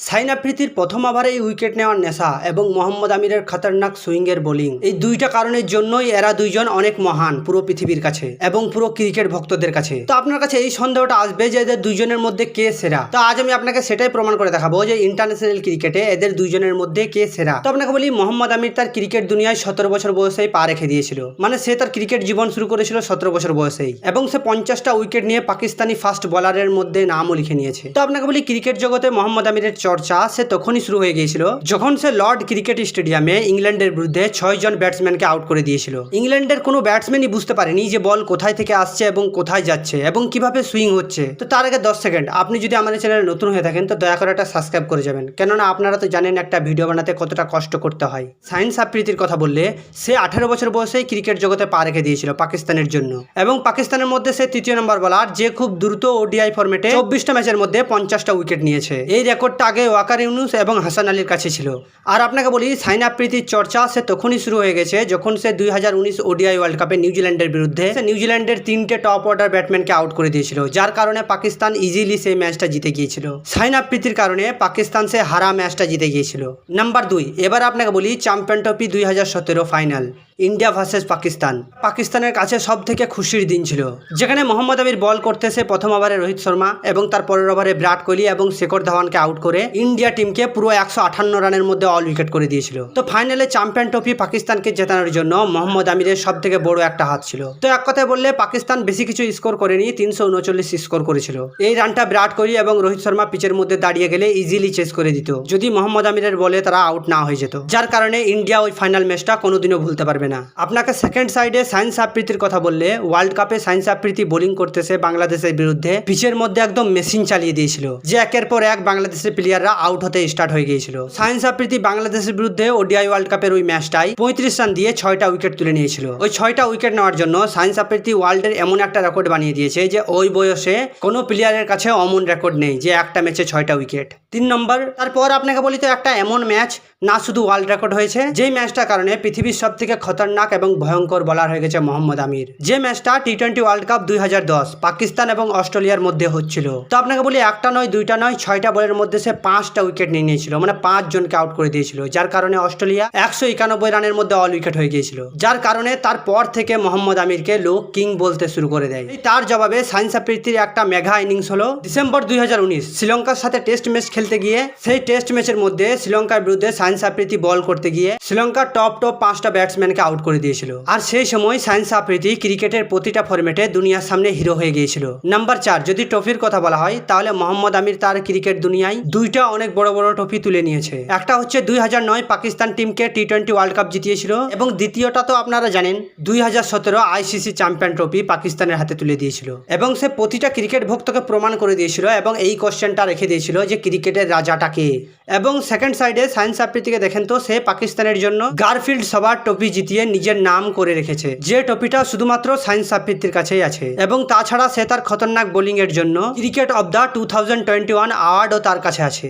Sign আফ্রিদির প্রথম ওভারেই wicket নেওয়ার নেশা এবং মোহাম্মদ আমিরের খতরনাক সুইংয়ের বোলিং, এই দুইটা কারণের জন্যই এরা দুইজন অনেক মহান পুরো পৃথিবীর কাছে এবং পুরো ক্রিকেট ভক্তদের কাছে। তো আপনার কাছে এই সন্দেহটা আসবে যে এদের দুইজনের মধ্যে কে সেরা। তো আজ আমি আপনাকে সেটাই প্রমাণ করে দেখাবো যে ইন্টারন্যাশনাল ক্রিকেটে এদের দুইজনের মধ্যে কে সেরা। তো আপনাকে বলি, মোহাম্মদ আমির তার ক্রিকেট দুনিয়ায় 17 বছর বয়সেই পা রেখে দিয়েছিল। মানে সে তার ক্রিকেট জীবন শুরু করেছিল 17 বছর বয়সেই এবং সে 50টা উইকেট নিয়ে পাকিস্তানি ফাস্ট বোলারের মধ্যে নামও লিখে নিয়েছে। তো আপনাকে বলি, ক্রিকেট জগতে মোহাম্মদ আমিরের চর্চা সে তখনই শুরু হয়ে গিয়েছিল যখন সে লর্ড ক্রিকেট স্টেডিয়ামে ইংল্যান্ডের বিরুদ্ধে 6 জন ব্যাটসম্যানকে আউট করে দিয়েছিল। ইংল্যান্ডের কোনো ব্যাটসম্যানই বুঝতে পারেনি যে বল কোথায় থেকে আসছে এবং কোথায় যাচ্ছে এবং কিভাবে সুইং হচ্ছে। তো তার আগে 10 সেকেন্ড আপনি যদি আমাদের চ্যানেলে নতুন হয়ে থাকেন তো দয়া করে একটা সাবস্ক্রাইব করে যাবেন, কেননা আপনারা তো জানেন একটা ভিডিও বানাতে কতটা কষ্ট করতে হয়। সাইন আফ্রিদির কথা বললে, সে 18 বছর বয়সেই ক্রিকেট জগতে পা রেখে দিয়েছিল পাকিস্তানের জন্য এবং পাকিস্তানের মধ্যে সে তৃতীয় নম্বর বোলার যে খুব দ্রুত ওডিআই ফরম্যাটে 24টা ম্যাচের মধ্যে 50টা উইকেট নিয়েছে। এই রেকর্ডটা আগে ওয়াকার ইউনুস এবং হাসান আলীর কাছে ছিল। আর আপনাকে বলি, সাইন আফ্রিদির চর্চা সে তখনই শুরু হয়ে গেছে যখন সে 2019 ওডিআই ওয়ার্ল্ড কাপে নিউজিল্যান্ডের বিরুদ্ধে নিউজিল্যান্ডের 3টে টপ অর্ডার ব্যাটসম্যানকে আউট করে দিয়েছিল, যার কারণে পাকিস্তান ইজিলি সেই ম্যাচটা জিতে গিয়েছিল। সাইন আফ্রিদির কারণে পাকিস্তান সে হারা ম্যাচটা জিতে গিয়েছিল। নাম্বার 2, এবার আপনাকে বলি champion trophy 2017 final India versus Pakistan. পাকিস্তানের কাছে সব থেকে খুশির দিন ছিল, যেখানে মোহাম্মদ আমির বল করতেছে প্রথম ওভারে রোহিত শর্মা এবং তার পরের ওভারে বিরাট কোহলি এবং শেখর ধাওয়ানকে আউট করে ইন্ডিয়া টিমকে পুরো 158 রানের মধ্যে অল উইকেট করে দিয়েছিল। তো ফাইনালে চ্যাম্পিয়ন ট্রফি পাকিস্তানকে জেতানোর জন্য মোহাম্মদ আমিরের সব থেকে বড় একটা হাত ছিল। তো এক কথায় বললে পাকিস্তান বেশি কিছু স্কোর করেনি, 339 স্কোর করেছিল। এই রানটা বিরাট কোহলি এবং রোহিত শর্মা পিচের মধ্যে দাঁড়িয়ে গেলে ইজিলি চেস করে দিত যদি মোহাম্মদ আমিরের বলে তারা আউট না হয়ে যেত, যার কারণে ইন্ডিয়া ওই ফাইনাল ম্যাচটা কোনোদিনও ভুলতে পারবে না। আপনাকে সেকেন্ড সাইডে সাইন আফ্রিদির কথা বললে, ওয়ার্ল্ড কাপে সাইন আফ্রিদি বোলিং করতেছে বাংলাদেশের বিরুদ্ধে পিচের মধ্যে একদম মেশিন চালিয়ে দিয়েছিল, যে একের পর এক বাংলাদেশের প্লেয়াররা আউট হতে স্টার্ট হয়ে গিয়েছিল। সাইন আফ্রিদি বাংলাদেশের বিরুদ্ধে ওডিআই ওয়ার্ল্ড কাপের ওই ম্যাচটাই 35 রান দিয়ে 6টা উইকেট তুলে নিয়েছিল। ওই 6টা উইকেট নেওয়ার জন্য সাইন আফ্রিদি ওয়ার্ল্ডের এমন একটা রেকর্ড বানিয়ে দিয়েছে যে ওই বয়সে কোনো প্লেয়ারের কাছে অমন রেকর্ড নেই যে একটা ম্যাচে 6টা উইকেট। 3 নম্বর, তারপর আপনাকে বলি তো একটা এমন ম্যাচ না শুধু ওয়ার্ল্ড রেকর্ড হয়েছে, যেই ম্যাচটার কারণে পৃথিবীর সব থেকে খতরনাক এবং ভয়ঙ্কর বলার হয়ে গেছে মোহাম্মদ আমির। যে ম্যাচটা টি20 ওয়ার্ল্ড কাপ 2010 পাকিস্তান এবং অস্ট্রেলিয়ার মধ্যে হচ্ছিল। তো আপনাকে বলি, একটা নয় দুইটা নয় 6টা বলের মধ্যে সে 5টা উইকেট নিয়ে নিয়েছিল, মানে 5 জনকে আউট করে দিয়েছিল, যার কারণে অস্ট্রেলিয়া 191 রানের মধ্যে অল উইকেট হয়ে গিয়েছিল। যার কারণে তারপর থেকে মোহাম্মদ আমিরকে লোক কিং বলতে শুরু করে দেয়। তার জবাবে সাইন আফ্রিদির একটা মেগা ইনিংস হলো ডিসেম্বর 2019 শ্রীলঙ্কার সাথে টেস্ট ম্যাচ খেলতে গিয়ে। সেই টেস্ট ম্যাচের মধ্যে শ্রীলঙ্কার বিরুদ্ধে সাইন আফ্রিদি বল করতে গিয়ে শ্রীলঙ্কার টপ 5টা ব্যাটসম্যানকে আউট করে দিয়েছিল। আর সেই সময় সাইন আফ্রিদি ক্রিকেটের প্রতিটা ফরম্যাটে দুনিয়ার সামনে হিরো হয়ে গিয়েছিল। নাম্বার 4, যদি ট্রফির কথা বলা হয় তাহলে মোহাম্মদ আমির তার ক্রিকেট দুনিয়ায় 2টা অনেক বড় বড় ট্রফি তুলে নিয়েছে। একটা হচ্ছে 2009 পাকিস্তান টিমকে টি20 ওয়ার্ল্ড কাপ জিতিয়েছিল এবং দ্বিতীয়টা তো আপনারা জানেন 2017 আইসিসি চ্যাম্পিয়ন ট্রফি পাকিস্তানের হাতে তুলে দিয়েছিল। এবং সে প্রতিটা ক্রিকেট ভক্তকে প্রমাণ করে দিয়েছিল এবং এই কোশ্চেনটা রেখে দিয়েছিল যে ক্রিকেটের রাজাটা কে। এবং সেকেন্ড সাইডে সাইন আফ্রিদিকে দেখেন তো, সে পাকিস্তানের জন্য গারফিল্ড সবার ট্রফি জিতিয়ে নিজের নাম করে রেখেছে, যে ট্রফিটা শুধুমাত্র সাইন আফ্রিদির কাছেই আছে। এবং তাছাড়া সে তার খতরনাক বোলিং এর জন্য ক্রিকেট অব দ্য 2021 অ্যাওয়ার্ডও তার কাছে আছে।